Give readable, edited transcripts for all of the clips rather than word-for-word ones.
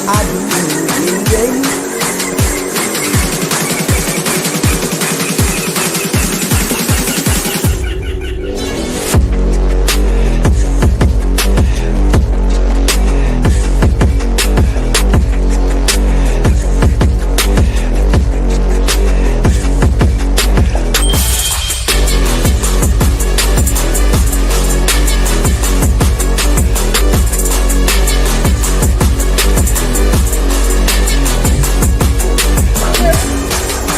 I do, yeah.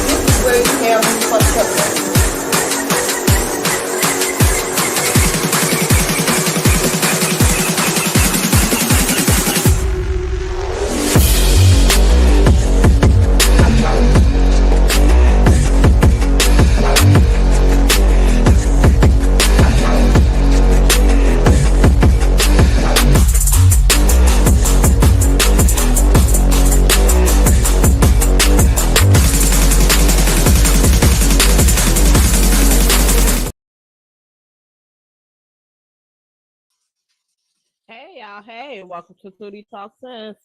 This is where you have me fucked up at. Hey y'all, hey, welcome to Tootie Talk Sense.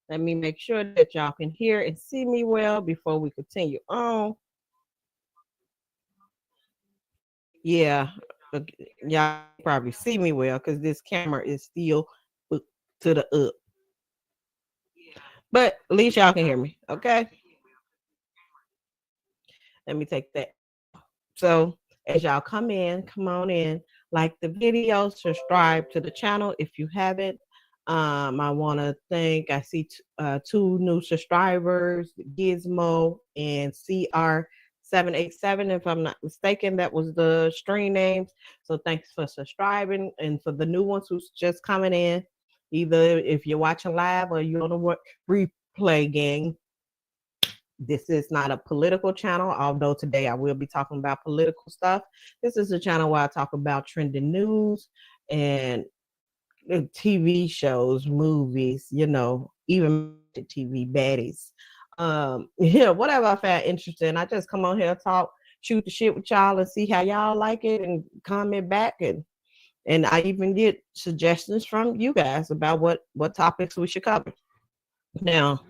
Let me make sure that y'all can hear and see me well before we continue on. Yeah, y'all probably see me well because this camera is still up to the up. But at least y'all can hear me, okay? Let me take that. So as y'all come on in, like the video, subscribe to the channel if you haven't. I want to thank, I see two new subscribers, Gizmo and CR787, if I'm not mistaken. That was the stream names. So thanks for subscribing. And for the new ones who's just coming in, either if you're watching live or you're on the replay gang, this is not a political channel, although today I will be talking about political stuff. This is a channel where I talk about trending news and TV shows, movies, even TV baddies. Whatever I found interesting. I just come on here, talk, shoot the shit with y'all and see how y'all like it and comment back, and I even get suggestions from you guys about what topics we should cover. Now,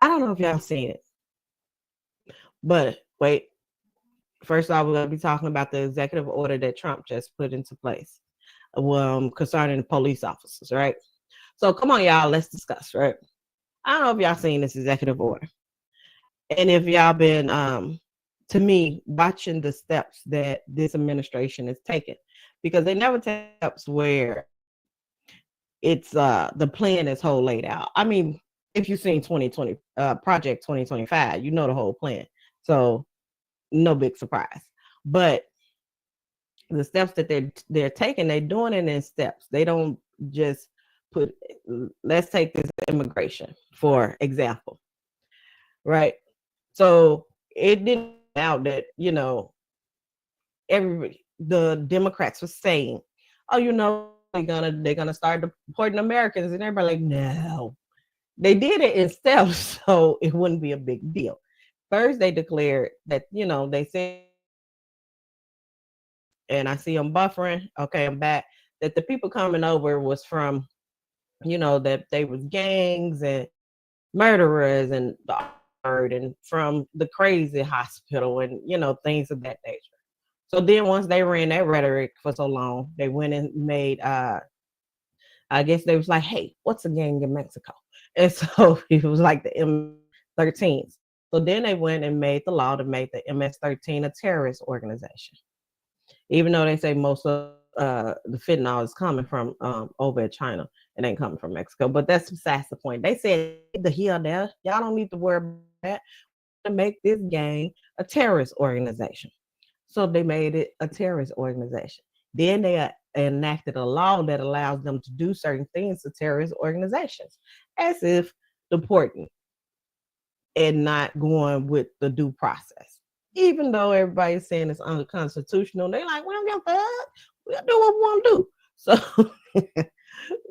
I don't know if y'all seen it, but wait, first off, we're going to be talking about the executive order that Trump just put into place concerning police officers, right? So come on, y'all, let's discuss, right? I don't know if y'all seen this executive order. And if y'all been, to me, watching the steps that this administration is taking, because they never take steps where it's the plan is whole laid out. I mean, if you've seen 2020 Project 2025, you know the whole plan. So no big surprise. But the steps that they're taking, they're doing it in steps. They don't just put. Let's take this immigration for example, right? So it didn't out that everybody, the Democrats were saying, oh, they're gonna start deporting Americans, and everybody like, no, they did it in steps, so it wouldn't be a big deal. First, they declared that they said, and I see them buffering. Okay, I'm back. That the people coming over was from, that they was gangs and murderers and and from the crazy hospital and things of that nature. So then once they ran that rhetoric for so long, they went and made I guess they was like, hey, what's a gang in Mexico? And so it was like the M13s. So then they went and made the law to make the MS-13 a terrorist organization, even though they say most of the fentanyl is coming from over in China. It ain't coming from Mexico, but that's besides the point. They said the here there, y'all don't need to worry about that. To make this gang a terrorist organization. So they made it a terrorist organization. Then they enacted a law that allows them to do certain things to terrorist organizations, as if deporting and not going with the due process. Even though everybody's saying it's unconstitutional, they're like, we don't give a fuck. We'll do what we want to do. So,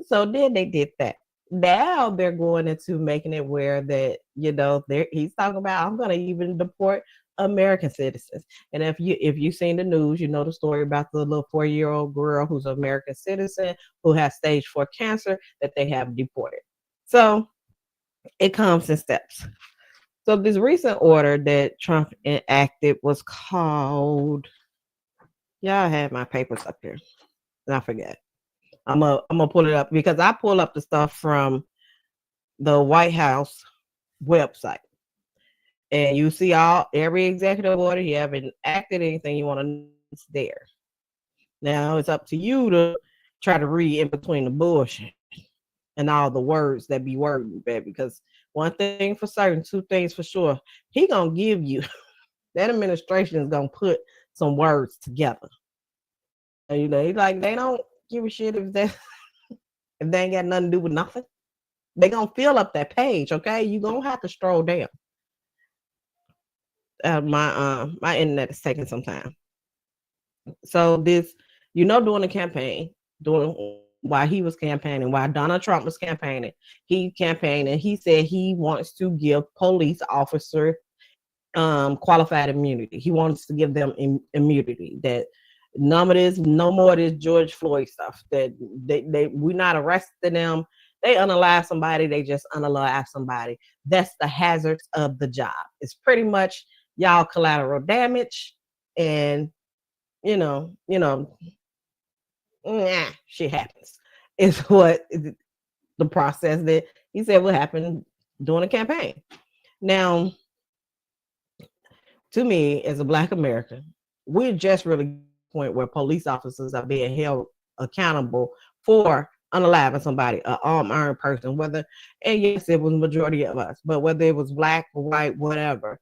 so then they did that. Now they're going into making it where that he's talking about, I'm going to even deport American citizens. And if you've seen the news, you know the story about the little 4-year-old girl who's an American citizen who has stage 4 cancer that they have deported. So it comes in steps. So this recent order that Trump enacted was called. Yeah, I had my papers up here, and I forget. I'm gonna pull it up because I pull up the stuff from the White House website, and you see all every executive order. You haven't acted anything you want to know, it's there. Now it's up to you to try to read in between the bullshit and all the words that be worded, baby. Because one thing for certain, two things for sure, he gonna give you that administration is gonna put some words together. And, you know, he's like they don't give a shit if they if they ain't got nothing to do with nothing. They gonna fill up that page, okay? You gonna have to stroll down. My internet is taking some time. So this, during the campaign, during while he was campaigning, while Donald Trump was campaigning, he campaigned and he said he wants to give police officer qualified immunity. He wants to give them immunity. That none of this, no more of this George Floyd stuff. That we're not arresting them. They unalive somebody. They just unalive somebody. That's the hazards of the job. It's pretty much y'all collateral damage, and shit happens. Is what the process that he said would happen during the campaign. Now, to me, as a Black American, we're just really at the point where police officers are being held accountable for unaliving somebody, an armed person, and yes, it was the majority of us, but whether it was Black or white, whatever,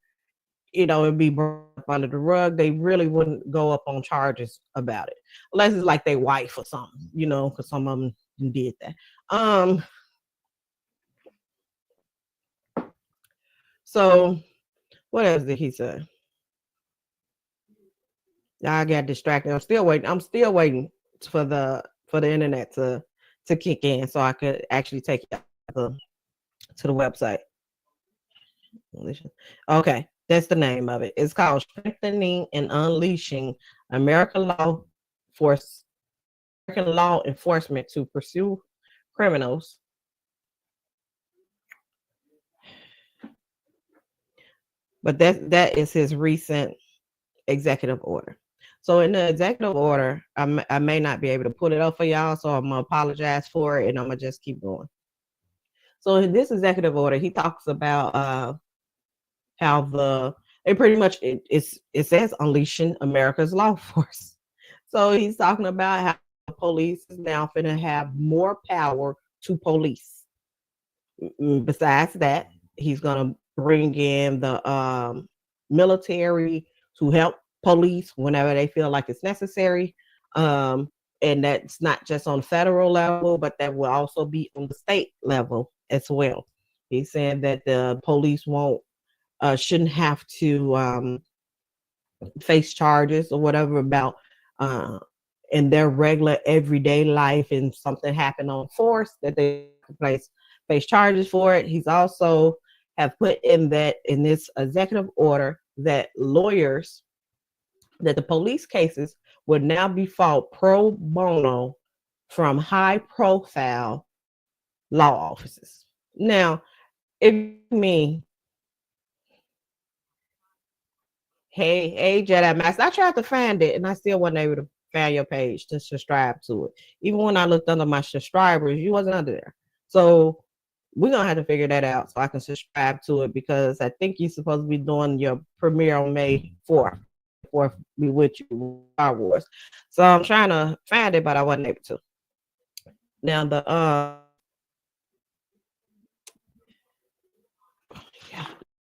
it'd be brought up under the rug. They really wouldn't go up on charges about it, unless it's like their wife or something, because some of them did that. So what else did he say? I got distracted. I'm still waiting for the internet to kick in so I could actually take you to the website. Okay, that's the name of it. It's called Strengthening and Unleashing American Force American Law Enforcement to Pursue Criminals. But that is his recent executive order. So in the executive order, I may not be able to put it up for y'all, so I'm gonna apologize for it, and I'm gonna just keep going. So in this executive order, he talks about how it pretty much it says unleashing America's law force. So he's talking about how the police is now going to have more power to police. Besides that, he's going to bring in the military to help police whenever they feel like it's necessary. And that's not just on federal level, but that will also be on the state level as well. He's saying that the police shouldn't have to face charges or whatever about in their regular everyday life, and something happened on force that they face charges for it. He's also have put in this executive order that the police cases would now be fought pro bono from high profile law offices. Now, if me, hey, Jedi Master, I tried to find it and I still wasn't able to find your page to subscribe to it. Even when I looked under my subscribers, you wasn't under there. So we're gonna have to figure that out so I can subscribe to it, because I think you're supposed to be doing your premiere on May 4th. Be with you, Star Wars. So I'm trying to find it, but I wasn't able to. Now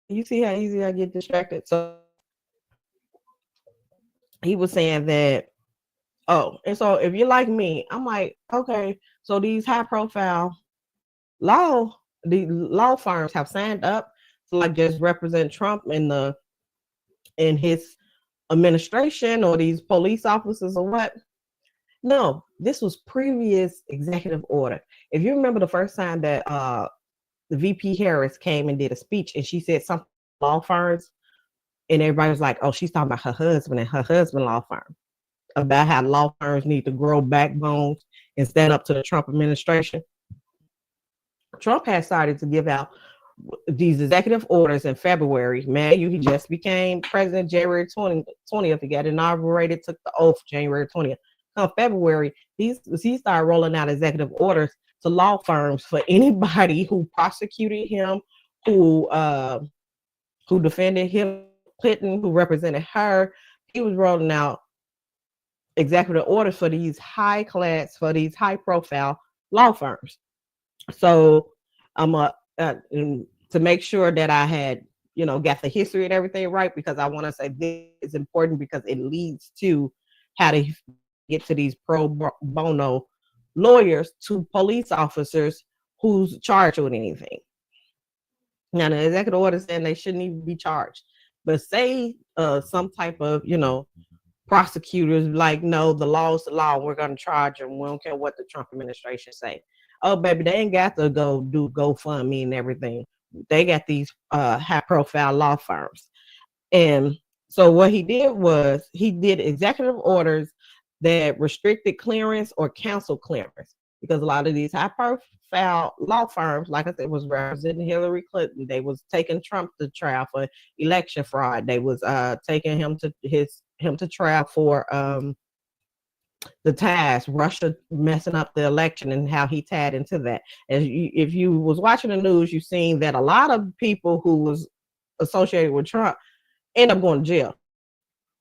you see how easy I get distracted. So he was saying that, and so if you're like me, I'm like, okay, so these high profile the law firms have signed up to like just represent Trump in his administration, or these police officers or what. No, this was previous executive order. If you remember the first time that the VP Harris came and did a speech and she said something law firms, and everybody was like, oh, she's talking about her husband and her husband law firm, about how law firms need to grow backbones and stand up to the Trump administration. Trump has started to give out these executive orders in February. Man, he just became president January 20th. He got inaugurated, took the oath January 20th. Come February, he started rolling out executive orders to law firms for anybody who prosecuted him, who defended Hillary Clinton, who represented her. He was rolling out executive orders for these high class, for these high profile law firms. So I'm to make sure that I had, got the history and everything right, because I want to say this is important because it leads to how to get to these pro bono lawyers to police officers who's charged with anything. Now, the executive order saying they shouldn't even be charged, but say some type of, prosecutors like, no, the law is the law. We're going to charge them. We don't care what the Trump administration say. Oh, baby, they ain't got to go do GoFundMe and everything. They got these high profile law firms. And so what he did was he did executive orders that restricted clearance or canceled clearance, because a lot of these high profile law firms, like I said, was representing Hillary Clinton. They was taking Trump to trial for election fraud. They was taking him to trial for the ties, Russia messing up the election and how he tied into that. If you was watching the news, you seen that a lot of people who was associated with Trump end up going to jail.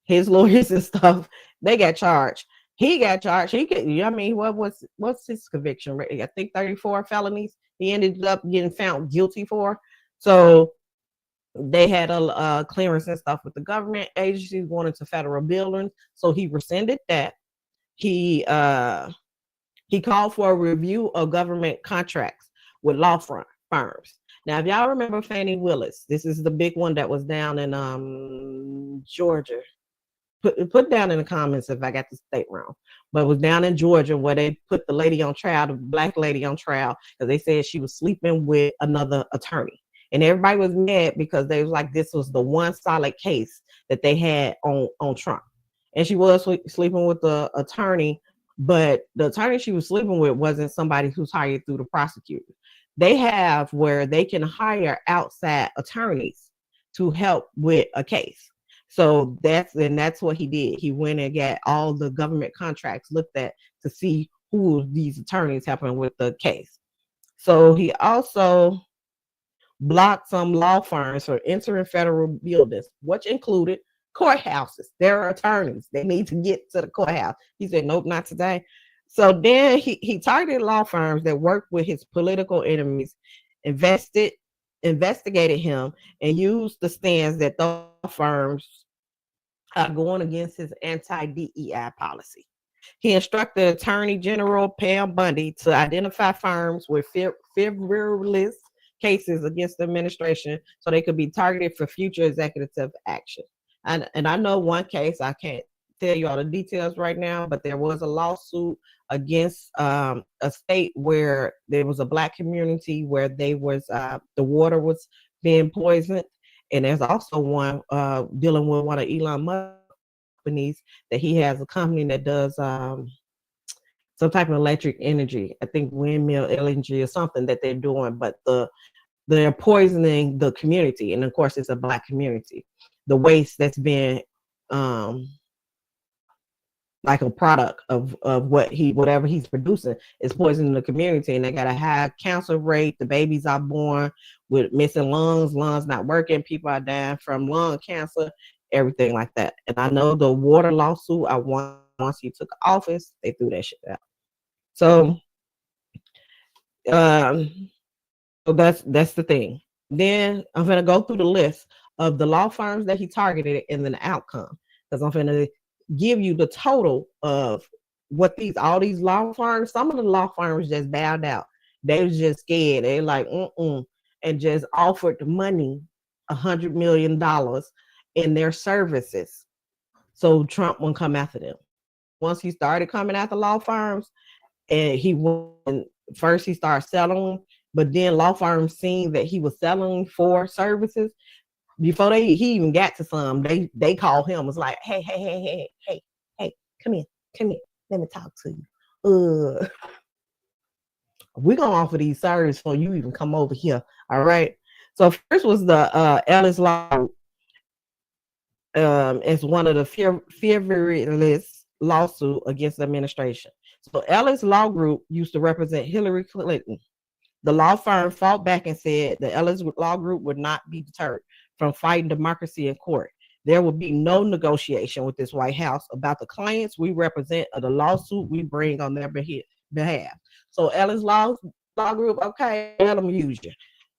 His lawyers and stuff, they got charged. He got charged. He could, what's his conviction rate? I think 34 felonies. He ended up getting found guilty for. So they had a clearance and stuff with the government agencies going into federal buildings. So he rescinded that. He called for a review of government contracts with law firms. Now, if y'all remember Fannie Willis, this is the big one that was down in Georgia. Put down in the comments if I got the state wrong, but it was down in Georgia where they put the lady on trial, the black lady on trial, because they said she was sleeping with another attorney. And everybody was mad because they was like, this was the one solid case that they had on Trump. And she was sleeping with the attorney, but the attorney she was sleeping with wasn't somebody who's hired through the prosecutor. They have where they can hire outside attorneys to help with a case. So that's what he did. He went and got all the government contracts looked at to see who these attorneys helping with the case. So he also blocked some law firms from entering federal buildings, which included courthouses. There are attorneys. They need to get to the courthouse. He said, nope, not today. So then he targeted law firms that worked with his political enemies, investigated him, and used the stands that those firms are going against his anti-DEI policy. He instructed Attorney General Pam Bundy to identify firms with frivolous cases against the administration so they could be targeted for future executive action. And I know one case, I can't tell you all the details right now, but there was a lawsuit against a state where there was a black community where they was the water was being poisoned. And there's also one dealing with one of Elon Musk companies that he has a company that does some type of electric energy. I think windmill LNG or something that they're doing, but they're poisoning the community. And of course, it's a black community. The waste that's been like a product of whatever he's producing is poisoning the community, and they got a high cancer rate. The babies are born with missing lungs not working. People are dying from lung cancer, everything like that. And I know the water lawsuit, once he took office, they threw that shit out. So that's the thing. Then I'm gonna go through the list of the law firms that he targeted and then the outcome, because I'm gonna give you the total of what all these law firms. Some of the law firms just bowed out. They was just scared. They like and just offered the money $100 million in their services, so Trump won't come after them. Once he started coming after law firms, and first he started selling them, but then law firms seen that he was selling for services. Before he even got to some, they called him. Was like, hey, come here, let me talk to you. We're gonna offer these services before you even come over here. All right. So first was the Ellis Law Group, as one of the frivolous lawsuit against the administration. So Ellis Law Group used to represent Hillary Clinton. The law firm fought back and said the Ellis Law Group would not be deterred from fighting democracy in court. There will be no negotiation with this White House about the clients we represent or the lawsuit we bring on their behalf. So Ellis Law Group, okay, let them use you.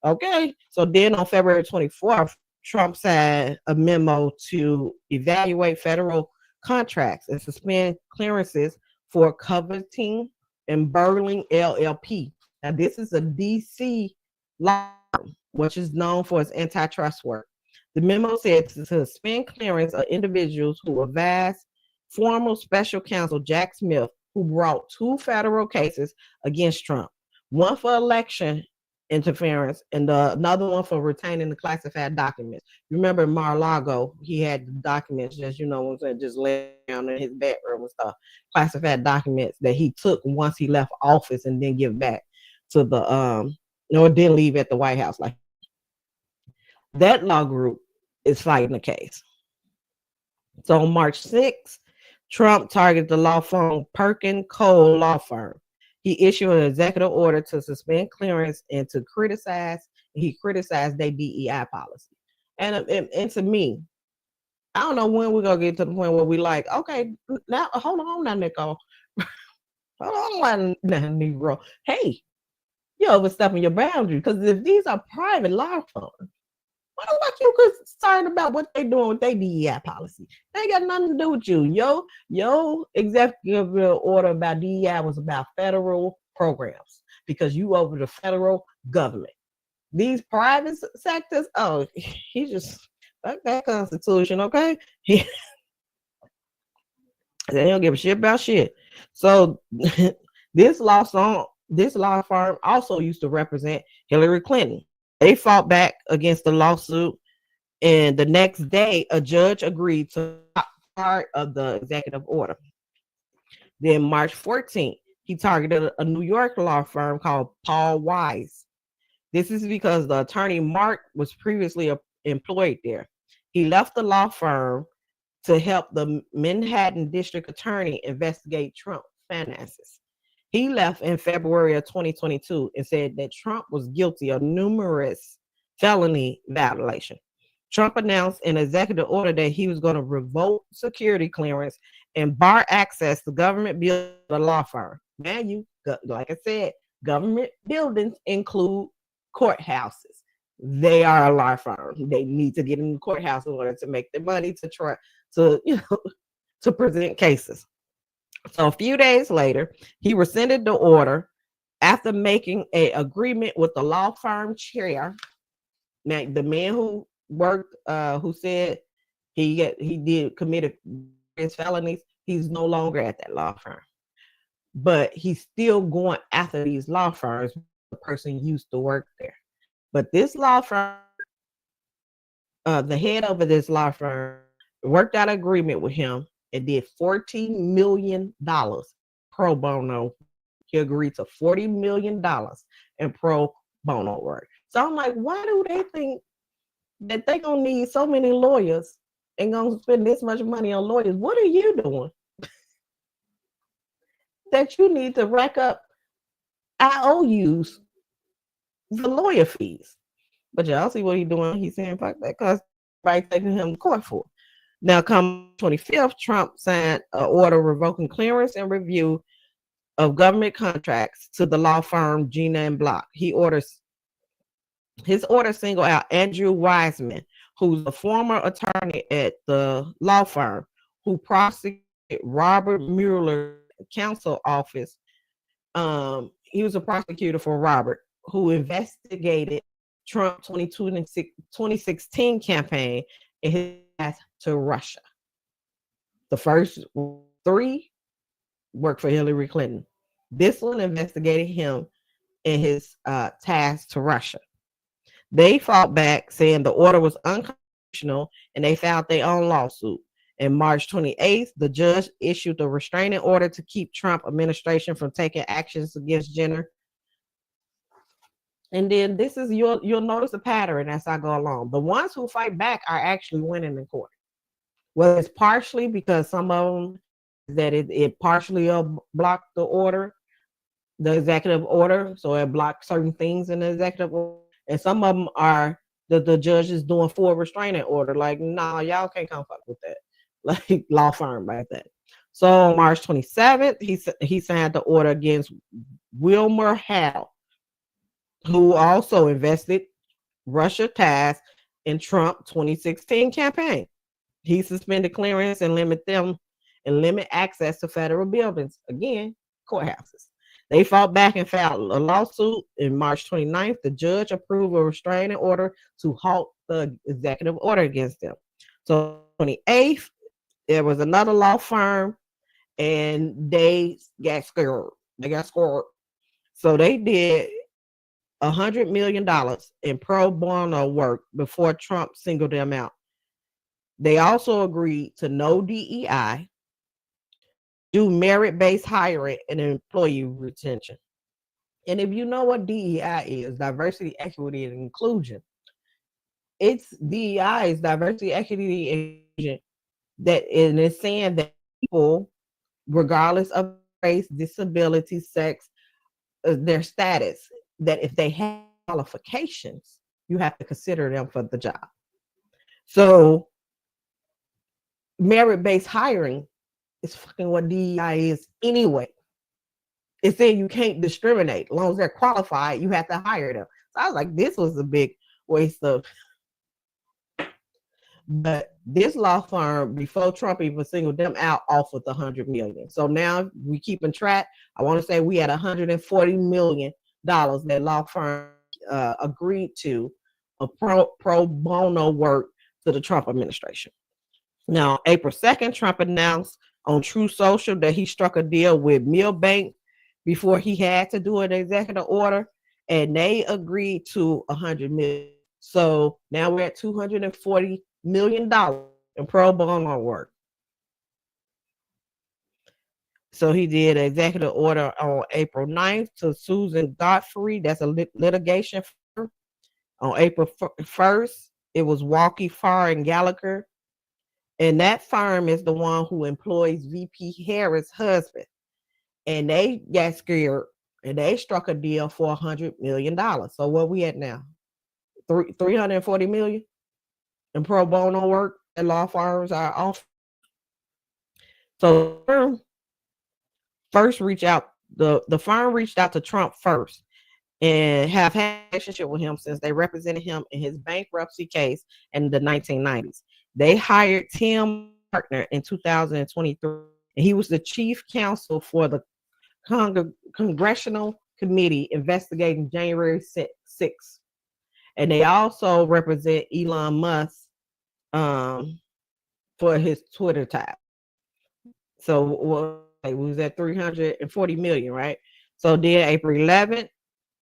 Okay. So then on February 24th, Trump signed a memo to evaluate federal contracts and suspend clearances for coveting and burgling LLP. Now, this is a DC law firm, which is known for its antitrust work. The memo said to suspend clearance of individuals who advised former special counsel Jack Smith, who brought two federal cases against Trump, one for election interference and another one for retaining the classified documents. Remember Mar-a-Lago, he had the documents, just just laying down in his bedroom and stuff, classified documents that he took once he left office and then give back to the didn't leave at the White House. Like, that law group is fighting the case. So on March 6th, Trump targeted the law firm Perkin Cole Law Firm. He issued an executive order to suspend clearance and to criticized their DEI policy. And to me, I don't know when we're gonna get to the point where we like, okay, now hold on now, Nico. Hold on now, Negro. Hey, you're overstepping your boundary, because if these are private law firms, what about you concerned about what they doing with their DEI policy? They ain't got nothing to do with you. Your executive order about DEI was about federal programs, because you over the federal government. These private sectors, oh, he just fuck that Constitution, okay? They don't give a shit about shit. So this law firm also used to represent Hillary Clinton. They fought back against the lawsuit, and the next day, a judge agreed to part of the executive order. Then March 14th, he targeted a New York law firm called Paul Wise. This is because the attorney Mark was previously employed there. He left the law firm to help the Manhattan district attorney investigate Trump finances. He left in February of 2022 and said that Trump was guilty of numerous felony violations. Trump announced in executive order that he was going to revoke security clearance and bar access to government buildings of the law firm. Now, like I said, government buildings include courthouses. They are a law firm. They need to get in the courthouse in order to make their money to present cases. So a few days later, he rescinded the order after making an agreement with the law firm chair. Now, the man who worked, who said he committed his felonies, he's no longer at that law firm. But he's still going after these law firms. The person used to work there. But this law firm, the head over this law firm, worked out an agreement with him and did $14 million pro bono. He agreed to $40 million in pro bono work. So I'm like, why do they think that they're going to need so many lawyers and going to spend this much money on lawyers? What are you doing that you need to rack up IOUs for lawyer fees? But y'all see what he's doing. He's saying, fuck that, because everybody's taking him to court for. Now, come 25th, Trump signed an order revoking clearance and review of government contracts to the law firm Gina and Block. His order singled out Andrew Wiseman, who's a former attorney at the law firm, who prosecuted Robert Mueller's counsel office. He was a prosecutor for Robert, who investigated Trump 2016 campaign and his path to Russia. The first three worked for Hillary Clinton. This one investigated him and his ties to Russia. They fought back, saying the order was unconstitutional, and they filed their own lawsuit. In March 28th, the judge issued a restraining order to keep Trump administration from taking actions against Jenner. And then this is you'll notice a pattern as I go along. The ones who fight back are actually winning in court. Well, it's partially because some of them is that it partially blocked the order, the executive order, so it blocked certain things in the executive order, and some of them are the judge is doing full restraining order. Like, nah, y'all can't come fuck with that. Like law firm like that. So on March 27th, he signed the order against Wilmer Howell, who also invested Russia ties in Trump 2016 campaign. He suspended clearance and limit access to federal buildings. Again, courthouses. They fought back and filed a lawsuit in March 29th. The judge approved a restraining order to halt the executive order against them. So 28th, there was another law firm and they got scared. They got scored. So they did $100 million in pro bono work before Trump singled them out. They also agreed to no DEI, do merit-based hiring and employee retention. And if you know what DEI is, diversity, equity, and inclusion, it's DEI is diversity, equity, and inclusion. That and it's saying that people, regardless of race, disability, sex, their status, that if they have qualifications, you have to consider them for the job. So merit-based hiring is fucking what DEI is anyway. It's saying you can't discriminate. As long as they're qualified, you have to hire them. So I was like, this was a big waste of. But this law firm, before Trump even singled them out, offered the $100 million. So now we keeping track. I want to say we had $140 million that law firm agreed to a pro bono work to the Trump administration. Now, April 2nd, Trump announced on True Social that he struck a deal with Milbank before he had to do an executive order, and they agreed to $100 million. So now we're at $240 million in pro bono work. So he did an executive order on April 9th to Susan Godfrey. That's a litigation firm. On April 1st, it was Walkie Farr and Gallagher. And that firm is the one who employs VP Harris' husband. And they got scared and they struck a deal for $100 million. So what we at now? 340 million in pro bono work and law firms are off. So the firm first reached out, the firm reached out to Trump first and have had a relationship with him since they represented him in his bankruptcy case in the 1990s. They hired Tim Partner in 2023, and he was the chief counsel for the Congressional Committee investigating January 6th. And they also represent Elon Musk for his Twitter tab. So we was at 340 million, right? So then April 11th,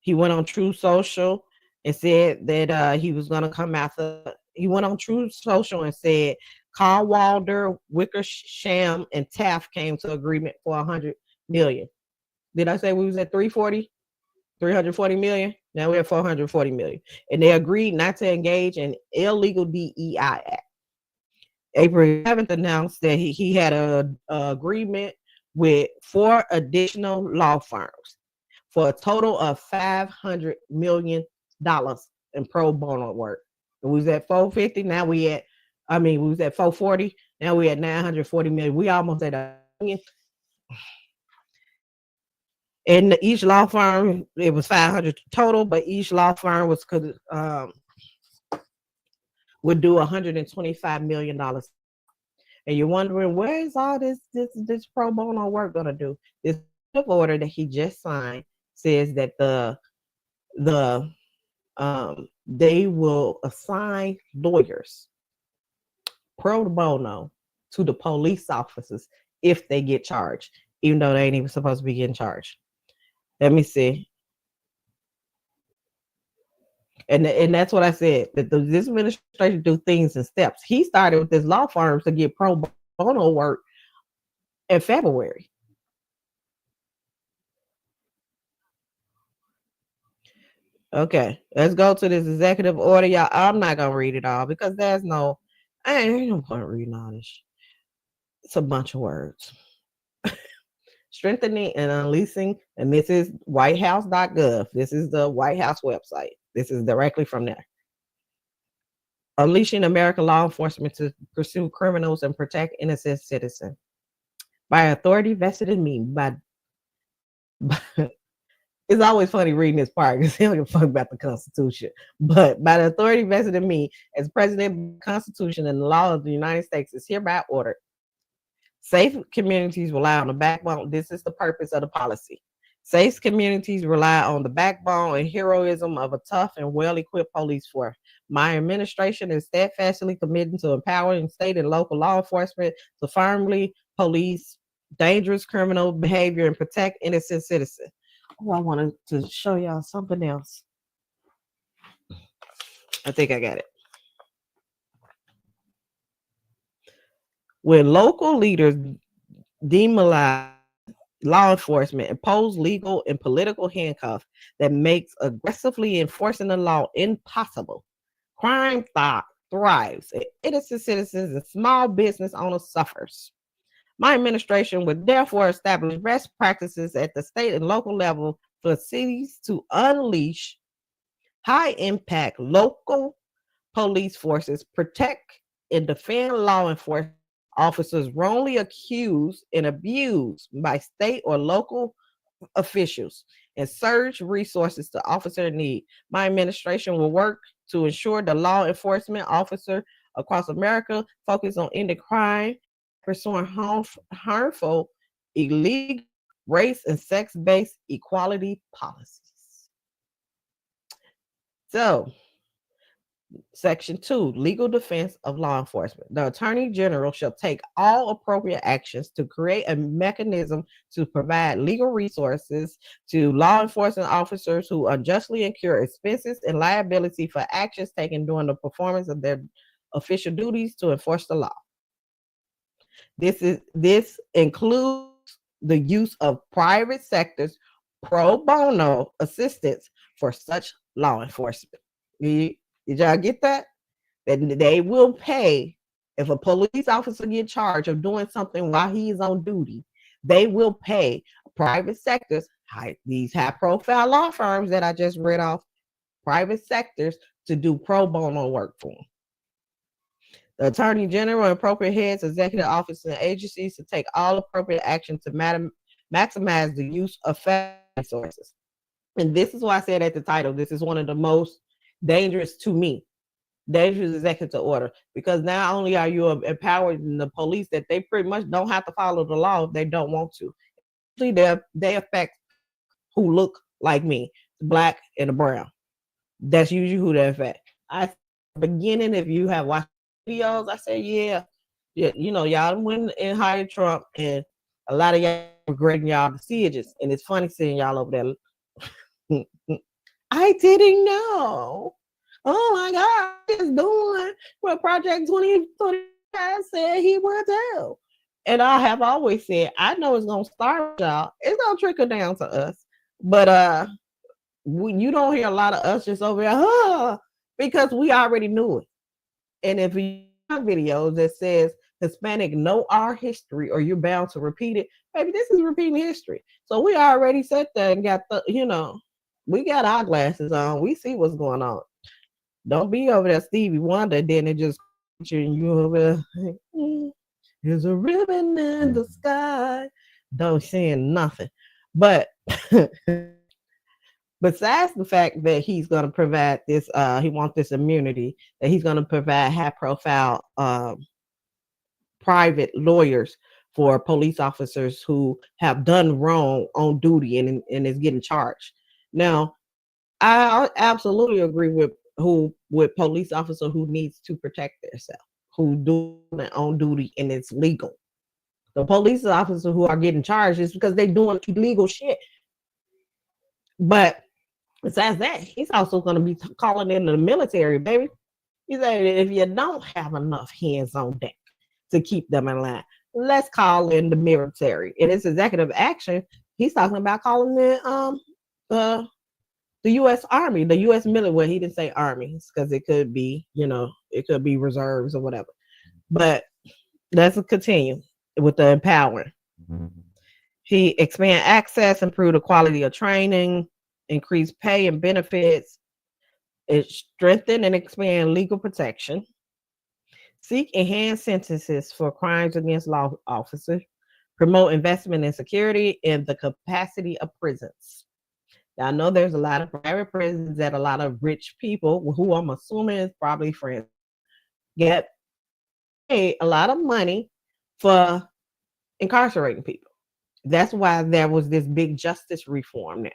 he went on True Social and said that he was going to come after. He went on True Social and said Carl Walder, Wickersham, and Taft came to agreement for 100 million. Did I say we was at 340 million? Now we're at 440 million. And they agreed not to engage in illegal DEI act. April 11th announced that he had an agreement with 4 additional law firms for a total of $500 million in pro bono work. And we was at 450. Now we was at 440. Now we at 940 million. We almost at $1 million. And each law firm, it was 500 total, but each law firm would do $125 million. And you're wondering, where is all this pro bono work going to do? This order that he just signed says that they will assign lawyers pro bono to the police officers if they get charged, even though they ain't even supposed to be getting charged. Let me see. And that's what I said, that this administration do things in steps. He started with his law firms to get pro bono work in February. Okay, let's go to this executive order, y'all. I'm not gonna read it all because there's no, I ain't no point reading all this. It's a bunch of words. Strengthening and unleasing, and this is whitehouse.gov. This is the White House website. This is directly from there. Unleashing American law enforcement to pursue criminals and protect innocent citizens by authority vested in me. By it's always funny reading this part because they don't give a fuck about the Constitution. But by the authority vested in me as President of the Constitution and the law of the United States is hereby ordered. Safe communities rely on the backbone. This is the purpose of the policy. Safe communities rely on the backbone and heroism of a tough and well-equipped police force. My administration is steadfastly committed to empowering state and local law enforcement to firmly police dangerous criminal behavior and protect innocent citizens. Oh, I wanted to show y'all something else. I think I got it. When local leaders demoralize law enforcement, impose legal and political handcuffs that makes aggressively enforcing the law impossible, crime thrives, and innocent citizens and small business owners suffers. My administration would therefore establish best practices at the state and local level for cities to unleash high impact local police forces, protect and defend law enforcement officers wrongly accused and abused by state or local officials, and surge resources to officer in need. My administration will work to ensure the law enforcement officer across America focus on ending crime, pursuing harmful, illegal, race and sex-based equality policies. So, Section 2, legal defense of law enforcement. The Attorney General shall take all appropriate actions to create a mechanism to provide legal resources to law enforcement officers who unjustly incur expenses and liability for actions taken during the performance of their official duties to enforce the law. This includes the use of private sector's pro bono assistance for such law enforcement. Did y'all get that? That they will pay if a police officer get charged of doing something while he's on duty. They will pay private sectors, these high-profile law firms that I just read off, private sectors to do pro bono work for them. The Attorney General and appropriate heads, executive officers, and agencies to take all appropriate action to maximize the use of federal resources. And this is why I said at the title, this is one of the most dangerous to me, dangerous executive order, because not only are you empowering the police that they pretty much don't have to follow the law if they don't want to. Usually they affect who look like me, black and the brown. That's usually who they affect. At the beginning, if you have watched videos, I said, yeah, y'all went and hired Trump, and a lot of y'all regretting y'all decisions, and it's funny seeing y'all over there. I didn't know. Oh my God, he's doing what Project 2025 said he would do. And I have always said, I know it's gonna start y'all. It's gonna trickle down to us. But you don't hear a lot of us just over here, because we already knew it. And if you have videos that says Hispanic know our history or you're bound to repeat it, maybe this is repeating history. So we already sat there and got we got our glasses on. We see what's going on. Don't be over there Stevie Wonder, then it just you over there. There's a ribbon in the sky. Don't saying nothing. But besides the fact that he's going to provide this, he wants this immunity, that he's going to provide high-profile private lawyers for police officers who have done wrong on duty and is getting charged. Now, I absolutely agree with police officer who needs to protect themselves, who do their own duty and it's legal. The police officers who are getting charged is because they're doing illegal shit. But besides that, he's also going to be calling in the military, baby. He said, if you don't have enough hands on deck to keep them in line, let's call in the military. In his executive action, he's talking about calling in the U.S. Army, the U.S. military. Well, he didn't say armies because it could be, it could be reserves or whatever. But let's continue with the empowering. He expand access, improve the quality of training, increase pay and benefits, it strengthen and expand legal protection, seek enhanced sentences for crimes against law officers, promote investment in security and the capacity of prisons. Now, I know there's a lot of private prisons that a lot of rich people, who I'm assuming is probably friends, get paid a lot of money for incarcerating people. That's why there was this big justice reform now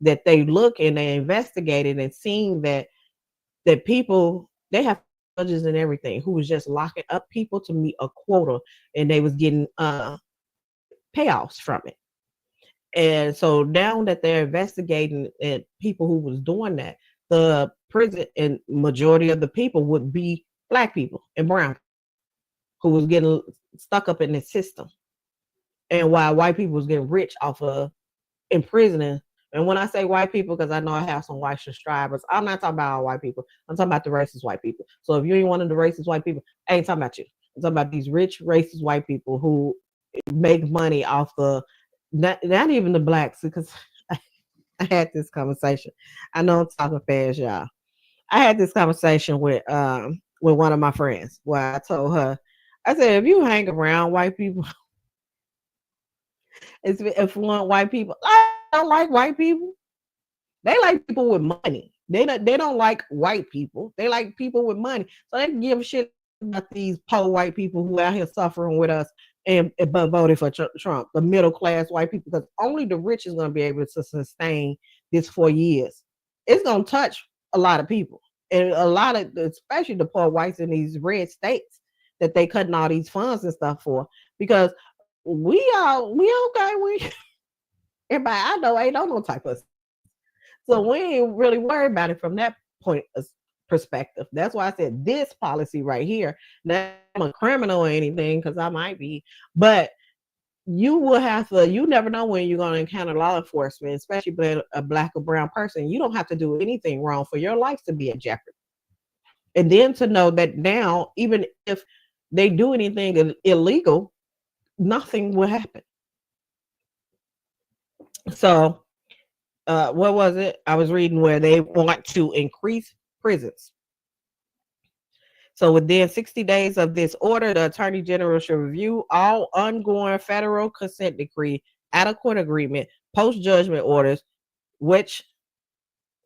that they look and they investigated and seeing that people they have judges and everything who was just locking up people to meet a quota and they was getting payoffs from it. And so now that they're investigating and people who was doing that, the prison and majority of the people would be black people and brown who was getting stuck up in the system. And while white people was getting rich off of imprisoning. And when I say white people, because I know I have some white subscribers, I'm not talking about all white people. I'm talking about the racist white people. So if you ain't one of the racist white people, I ain't talking about you. I'm talking about these rich racist white people who make money off the not even the blacks, because I had this conversation. I know I'm talking fast, y'all. I had this conversation with one of my friends where I told her, I said, if you hang around white people, it's affluent white people. I don't like white people. They like people with money. They don't like white people. They like people with money. So they can give a shit about these poor white people who out here suffering with us and but voted for Trump. The middle class white people, because only the rich is going to be able to sustain this for years. It's going to touch a lot of people, and a lot of, especially the poor whites in these red states that they cutting all these funds and stuff for, because we okay. We everybody I know ain't on no type of, so we ain't really worried about it from that point of perspective. That's why I said this policy right here. Now I'm a criminal or anything, because I might be, but you will have to. You never know when you're going to encounter law enforcement, especially a black or brown person. You don't have to do anything wrong for your life to be in jeopardy, and then to know that now, even if they do anything illegal, nothing will happen. So what was it? I was reading where they want to increase prisons. So within 60 days of this order, the Attorney General should review all ongoing federal consent decree, out of court agreement, post judgment orders, which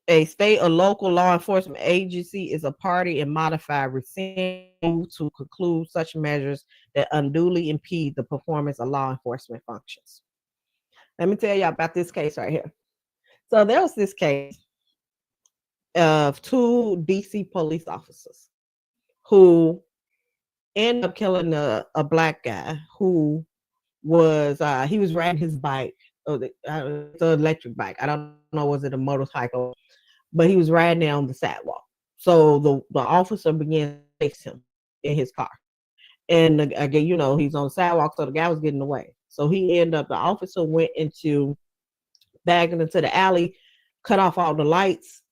a state or local law enforcement agency is a party, and modify, rescind, to conclude such measures that unduly impede the performance of law enforcement functions. Let me tell you about this case right here. So there was this case of two DC police officers who ended up killing a black guy who was he was riding his bike, the electric bike. I don't know, was it a motorcycle, but he was riding down the sidewalk. So the officer began to chase him in his car, and again, he's on the sidewalk, so the guy was getting away. So the officer went into back into the alley, cut off all the lights,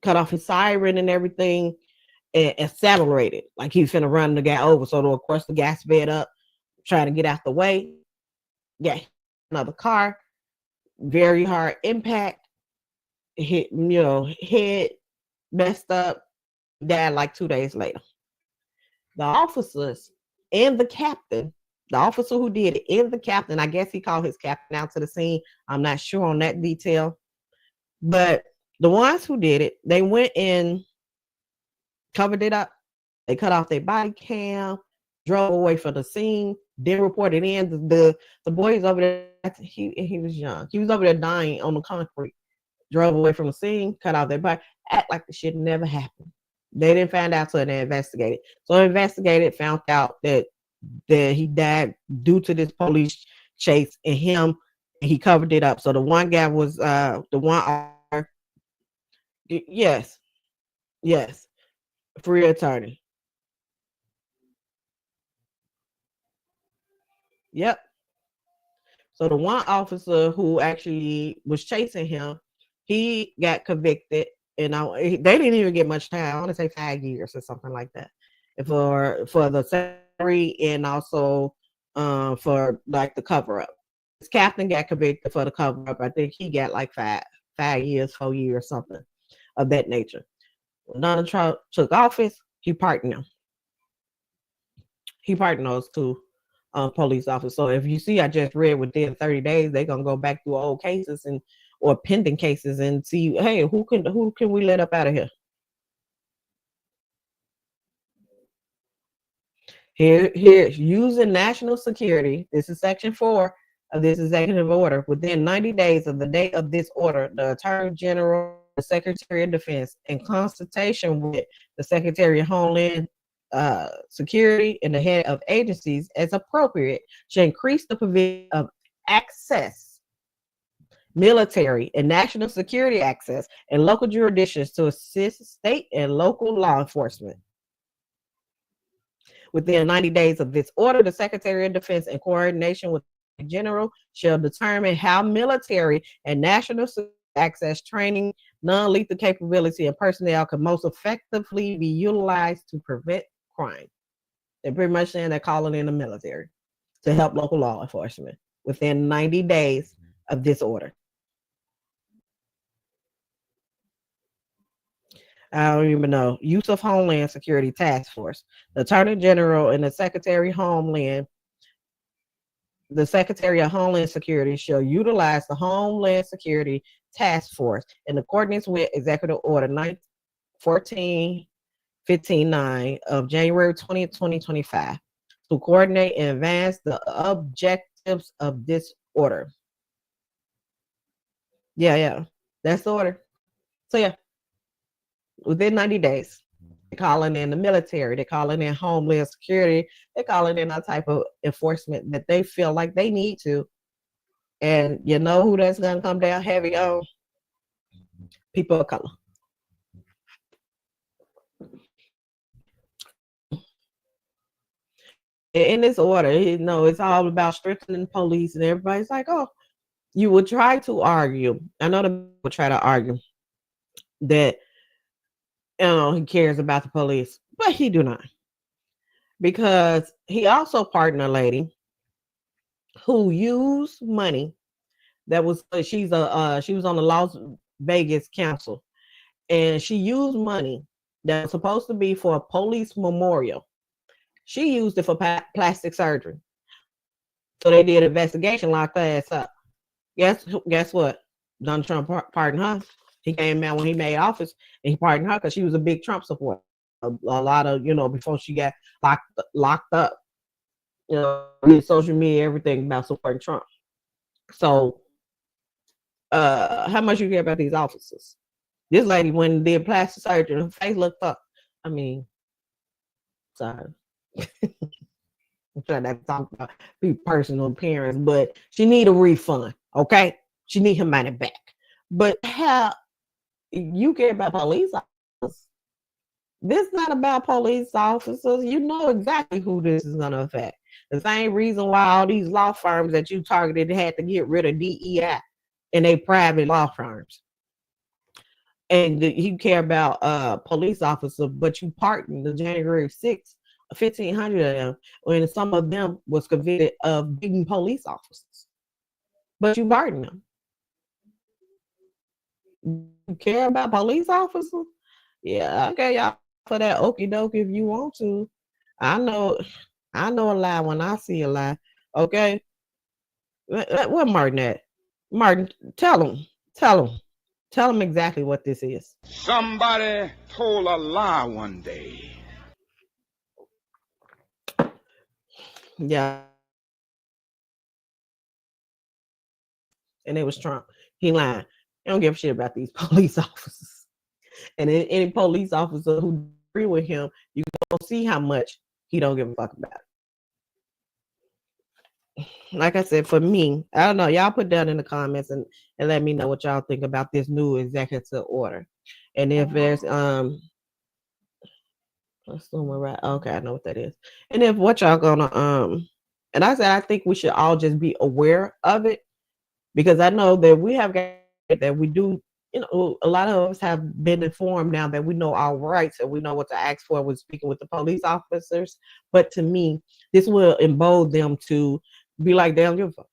cut off his siren and everything, and accelerated like he was finna run the guy over. So of course the guy sped up, trying to get out the way. Yeah, another car, very hard impact, hit, head messed up, died like 2 days later. The officers and the officer who did it and the captain, I guess he called his captain out to the scene. I'm not sure on that detail. But the ones who did it, they went and covered it up. They cut off their body cam, drove away from the scene, then reported in. The boys over there, he was young. He was over there dying on the concrete. Drove away from the scene, cut off their body, act like the shit never happened. They didn't find out till they investigated. So investigated, found out that he died due to this police chase, and he covered it up. So the one guy was the one. Yes, yes, free attorney. Yep. So the one officer who actually was chasing him, He got convicted, and they didn't even get much time. I want to say 5 years or something like that, and for the secretary and also for like the cover up. His captain got convicted for the cover up. I think he got like 5 years, 4 years, something of that nature. When Donald Trump took office, he pardoned them. He pardoned those two police officers. So if you see, I just read within 30 days, they're gonna go back through old cases and or pending cases and see, hey, who can we let up out of here? Here, using national security. This is section 4 of this executive order. Within 90 days of the date of this order, the Attorney General, the Secretary of Defense, in consultation with the Secretary of Homeland Security and the head of agencies as appropriate, shall increase the provision of access, military and national security access, and local jurisdictions to assist state and local law enforcement. Within 90 days of this order, the Secretary of Defense, in coordination with the General, shall determine how military and national access, training, non-lethal capability, and personnel can most effectively be utilized to prevent crime. They're pretty much saying they're calling in the military to help local law enforcement within 90 days of this order. I don't even know. Use of Homeland Security Task Force. The Attorney General and the Secretary of Homeland Security shall utilize the Homeland Security Task Force in accordance with Executive Order 14159 of January 20th, 2025 to coordinate and advance the objectives of this order. Yeah. That's the order. So yeah, within 90 days. They're calling in the military, they're calling in Homeland Security, they're calling in a type of enforcement that they feel like they need to. And you know who that's going to come down heavy on? People of color. In this order, it's all about strengthening police, and everybody's like, oh, you would try to argue. I know the would try to argue that he cares about the police, but he do not, because he also pardoned a lady who used money that was she was on the Las Vegas council, and she used money that was supposed to be for a police memorial. She used it for plastic surgery. So they did an investigation, locked her ass up. Guess what? Donald Trump pardoned her. He came out when he made office, and he pardoned her because she was a big Trump supporter. A lot of, before she got locked up, social media, everything about supporting Trump. So, how much you care about these officers? This lady, when did plastic surgery, her face looked up. I mean, sorry. I'm trying not to talk about personal appearance, but she need a refund. Okay, she need her money back. But how you care about police officers? This is not about police officers. You know exactly who this is going to affect. The same reason why all these law firms that you targeted had to get rid of DEI and they private law firms. And you care about police officers, but you pardoned the January 6th, 1,500 of them, when some of them was convicted of being police officers. But you pardoned them. You care about police officers? Yeah, okay, y'all for that okie doke if you want to. I know a lie when I see a lie. Okay. What Martin at? Martin, tell him exactly what this is. Somebody told a lie one day. Yeah. And it was Trump. He lied. He don't give a shit about these police officers. And any police officer who agree with him, you gonna see how much he don't give a fuck about it. Like I said, for me, I don't know. Y'all put down in the comments and let me know what y'all think about this new executive order. And if there's right. Okay, I know what that is. And if what y'all gonna and I said I think we should all just be aware of it, because I know that we have guys that we do a lot of us have been informed now that we know our rights and we know what to ask for when speaking with the police officers. But to me, this will embolden them to be like, they don't give a fuck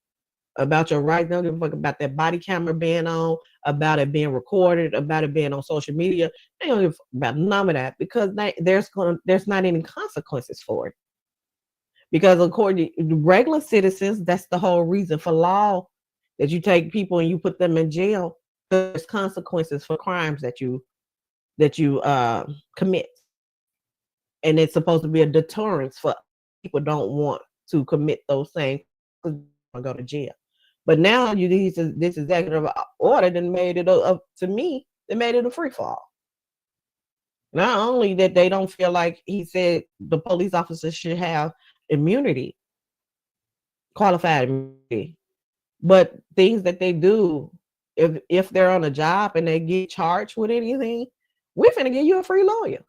about your rights. They don't give a fuck about that body camera being on, about it being recorded, about it being on social media. They don't give a fuck about none of that because there's not any consequences for it. Because according to regular citizens, that's the whole reason for law, that you take people and you put them in jail. There's consequences for crimes that you commit, and it's supposed to be a deterrence for people don't want to commit those things because they want to go to jail. But now this executive order then made it to me. They made it a free fall. Not only that they don't feel like he said the police officers should have immunity, qualified immunity, but things that they do, if they're on a job and they get charged with anything, we're finna give you a free lawyer.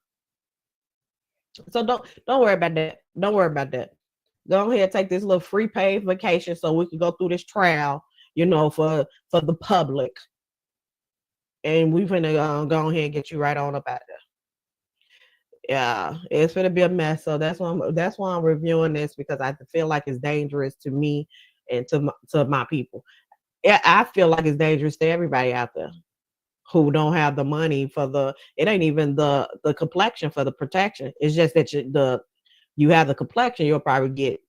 So don't worry about that. Don't worry about that. Go ahead, take this little free paid vacation so we can go through this trial, for the public, and we finna go ahead and get you right on up out there. Yeah, it's gonna be a mess. So that's why I'm reviewing this, because I feel like it's dangerous to me and to my people. Yeah, I feel like it's dangerous to everybody out there who don't have the money for it ain't even the complexion for the protection. It's just that you have the complexion, you'll probably get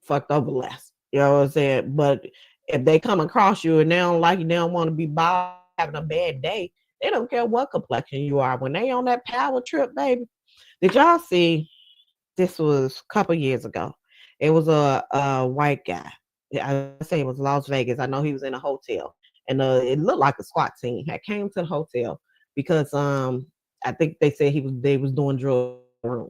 fucked over less. You know what I'm saying? But if they come across you and they don't like you, they don't want to be bothered having a bad day, they don't care what complexion you are. When they on that power trip, baby. Did y'all see, this was a couple years ago? It was a white guy. Yeah, I say it was Las Vegas. I know he was in a hotel, and it looked like a SWAT team had came to the hotel because I think they said they was doing drugs in the room.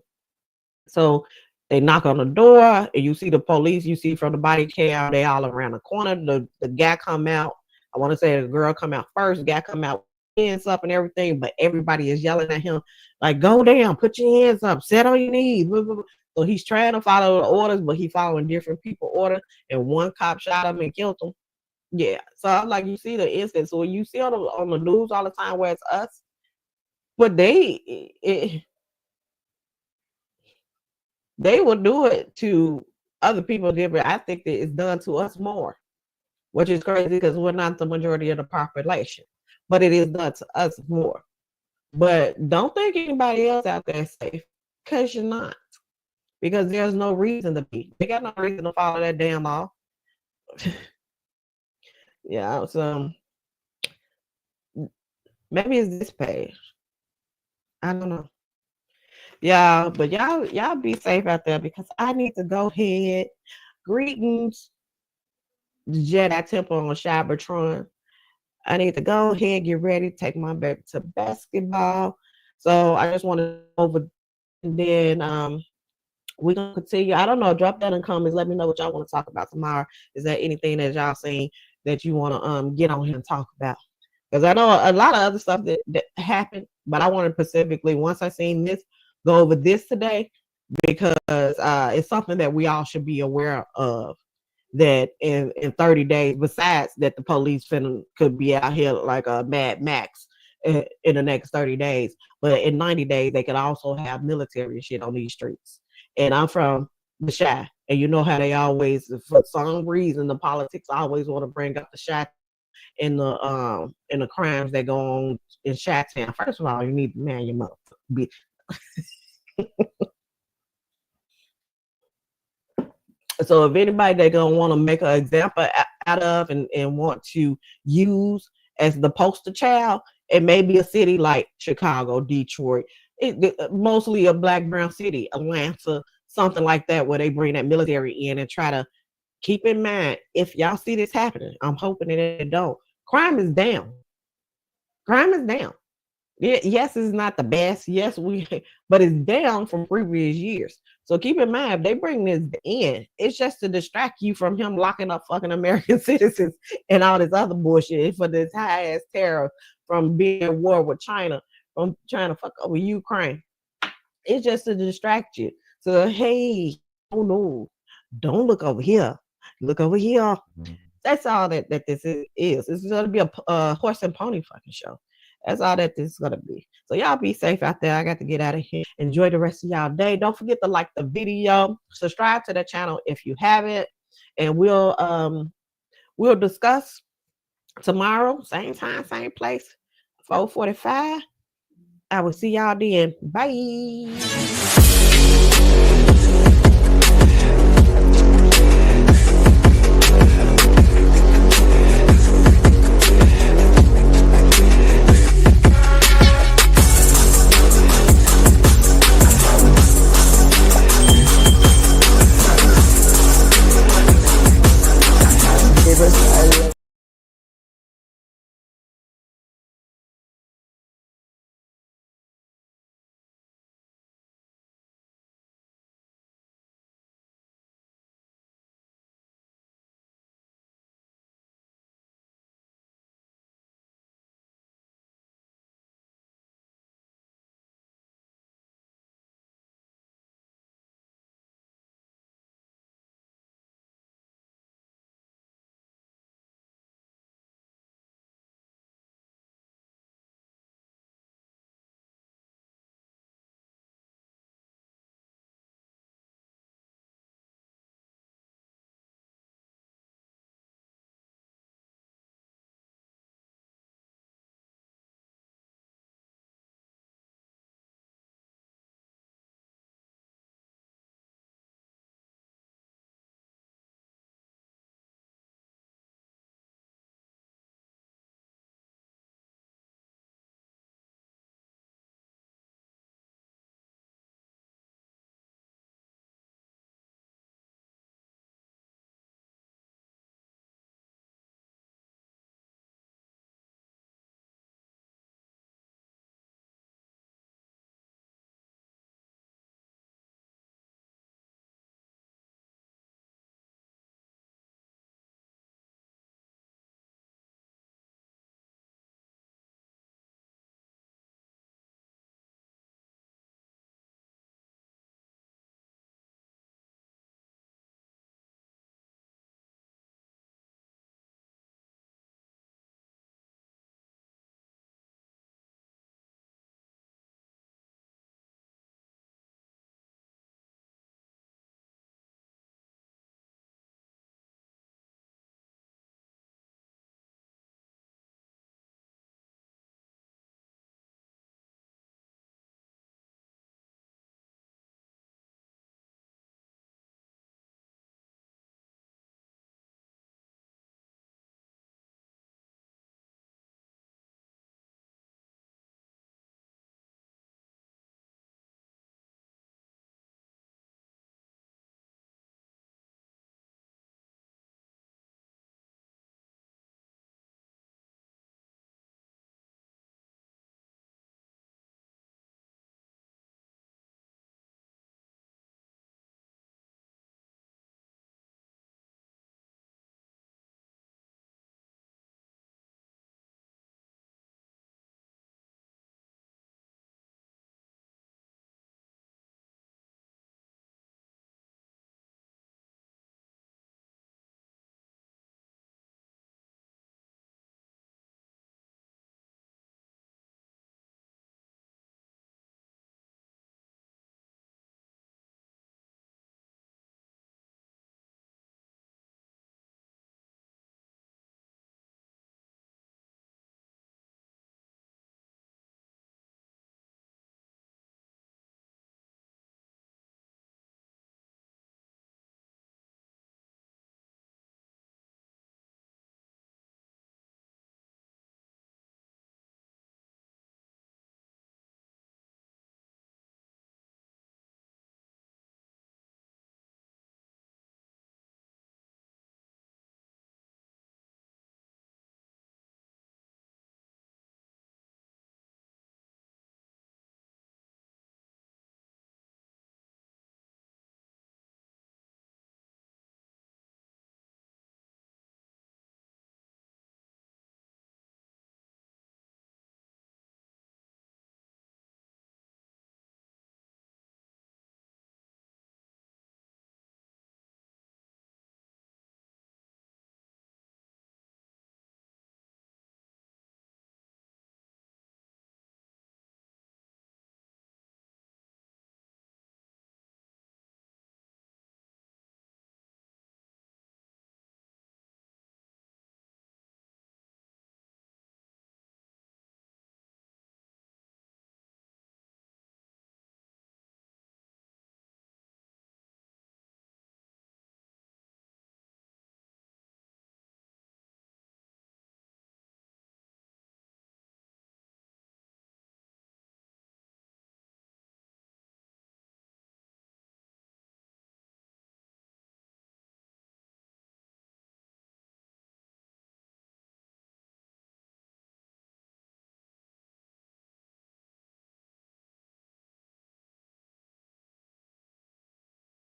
So they knock on the door, and you see the police. You see from the body cam, they all around the corner. The guy come out. I want to say the girl come out first. The guy come out, hands up and everything, but everybody is yelling at him like, "Go down, put your hands up, sit on your knees." Blah, blah, blah. So he's trying to follow the orders, but he following different people orders, and one cop shot him and killed him. Yeah. So I'm like, you see the instance. So when you see on the news all the time where it's us, but they will do it to other people different. I think that it's done to us more, which is crazy because we're not the majority of the population, but it is done to us more. But don't think anybody else out there is safe, because you're not. Because there's no reason to be. They got no reason to follow that damn law. Yeah, so maybe it's this page. I don't know. Yeah, but y'all be safe out there, because I need to go ahead. Greetings, Jedi Temple on Cybertron. I need to go ahead, get ready, take my baby to basketball. So I just want to over, and then we're gonna continue. I don't know. Drop that in comments. Let me know what y'all want to talk about tomorrow. Is there anything that y'all seen that you want to get on here and talk about? Because I know a lot of other stuff that happened, but I wanted specifically, once I seen this, go over this today, because it's something that we all should be aware of. That in 30 days, besides that the police could be out here like a Mad Max in the next 30 days, but in 90 days they could also have military shit on these streets. And I'm from the Chi, and you know how they always, for some reason, the politics always want to bring up the Chi and the crimes that go on in Chi-town. First of all, you need to man your mouth. So if anybody that gonna want to make an example out of and want to use as the poster child, it may be a city like Chicago, Detroit, mostly a black brown city, Atlanta, something like that, where they bring that military in and try to keep in mind, if y'all see this happening, I'm hoping that it don't. Crime is down. Crime is down. Yes, it's not the best. Yes, but it's down from previous years. So keep in mind, if they bring this in, it's just to distract you from him locking up fucking American citizens and all this other bullshit for this high ass tariff, from being at war with China, from trying to fuck over Ukraine. It's just to distract you. So hey, oh no, don't look over here. Look over here. That's all that this is. It's going to be a horse and pony fucking show. That's all that this is gonna be. So y'all be safe out there. I got to get out of here. Enjoy the rest of y'all day. Don't forget to like the video, subscribe to the channel if you haven't, and we'll discuss tomorrow, same time, same place, 4:45. I will see y'all then. Bye.